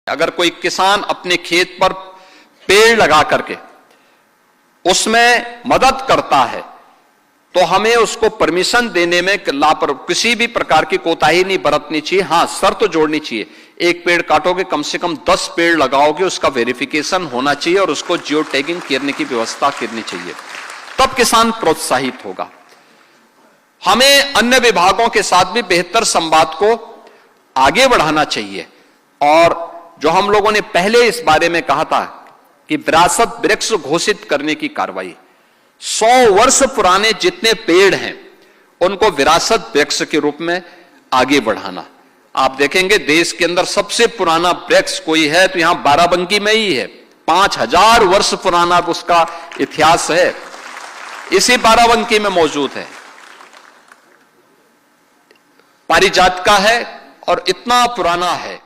अगर कोई किसान अपने खेत पर पेड़ लगा करके उसमें मदद करता है तो हमें उसको परमिशन देने में किसी भी प्रकार की कोताही नहीं बरतनी चाहिए। हां, शर्त तो जोड़नी चाहिए, एक पेड़ काटोगे कम से कम 10 पेड़ लगाओगे, उसका वेरिफिकेशन होना चाहिए और उसको जियो टैगिंग करने की व्यवस्था करनी चाहिए, तब किसान प्रोत्साहित होगा। हमें अन्य विभागों के साथ भी बेहतर संवाद को आगे बढ़ाना चाहिए। और जो हम लोगों ने पहले इस बारे में कहा था कि विरासत वृक्ष घोषित करने की कार्रवाई, 100 वर्ष पुराने जितने पेड़ हैं उनको विरासत वृक्ष के रूप में आगे बढ़ाना। आप देखेंगे देश के अंदर सबसे पुराना वृक्ष कोई है तो यहां बाराबंकी में ही है, 5000 वर्ष पुराना उसका इतिहास है, इसी बाराबंकी में मौजूद है, पारिजात का है और इतना पुराना है।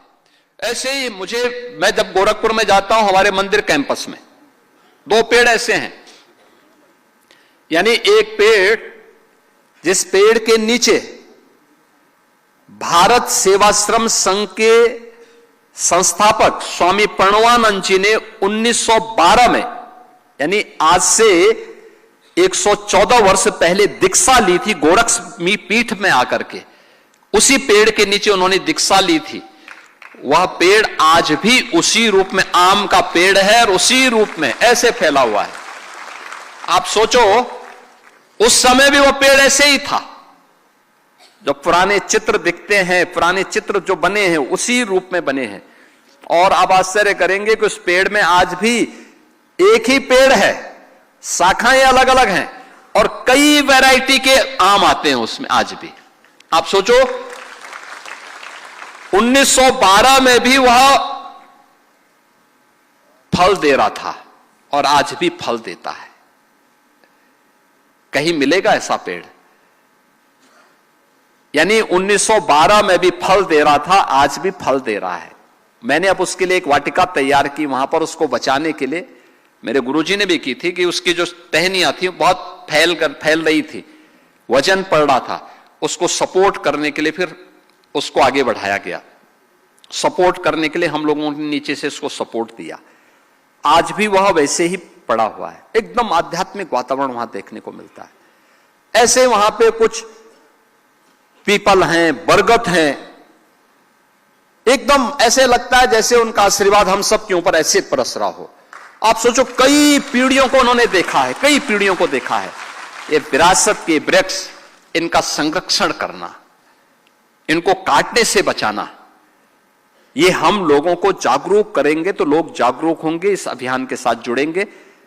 ऐसे ही मैं जब गोरखपुर में जाता हूं, हमारे मंदिर कैंपस में 2 पेड़ ऐसे हैं, यानी एक पेड़, जिस पेड़ के नीचे भारत सेवाश्रम संघ के संस्थापक स्वामी प्रणवानंद जी ने 1912 में, यानी आज से 114 वर्ष पहले दीक्षा ली थी गोरखमी पीठ में आकर के, उसी पेड़ के नीचे उन्होंने दीक्षा ली थी। वह पेड़ आज भी उसी रूप में, आम का पेड़ है और उसी रूप में ऐसे फैला हुआ है। आप सोचो उस समय भी वह पेड़ ऐसे ही था। जो पुराने चित्र दिखते हैं, पुराने चित्र जो बने हैं उसी रूप में बने हैं। और आप आश्चर्य करेंगे कि उस पेड़ में आज भी एक ही पेड़ है, शाखाएं अलग अलग हैं और कई वैरायटी के आम आते हैं उसमें आज भी। आप सोचो 1912 में भी वह फल दे रहा था और आज भी फल देता है। कहीं मिलेगा ऐसा पेड़? यानी 1912 में भी फल दे रहा था, आज भी फल दे रहा है। मैंने अब उसके लिए एक वाटिका तैयार की, वहां पर उसको बचाने के लिए मेरे गुरुजी ने भी की थी कि उसकी जो टहनियां थी बहुत फैल रही थी, वजन पड़ रहा था, उसको सपोर्ट करने के लिए फिर उसको आगे बढ़ाया गया। सपोर्ट करने के लिए हम लोगों ने नीचे से उसको सपोर्ट दिया। आज भी वह वैसे ही पड़ा हुआ है, एकदम आध्यात्मिक वातावरण वहां देखने को मिलता है। ऐसे वहां पे कुछ पीपल हैं, बरगद हैं, एकदम ऐसे लगता है जैसे उनका आशीर्वाद हम सब के ऊपर ऐसे बरस रहा हो। आप सोचो कई पीढ़ियों को उन्होंने देखा है, कई पीढ़ियों को देखा है। ये विरासत के वृक्ष, इनका संरक्षण करना, इनको काटने से बचाना, ये हम लोगों को जागरूक करेंगे तो लोग जागरूक होंगे, इस अभियान के साथ जुड़ेंगे।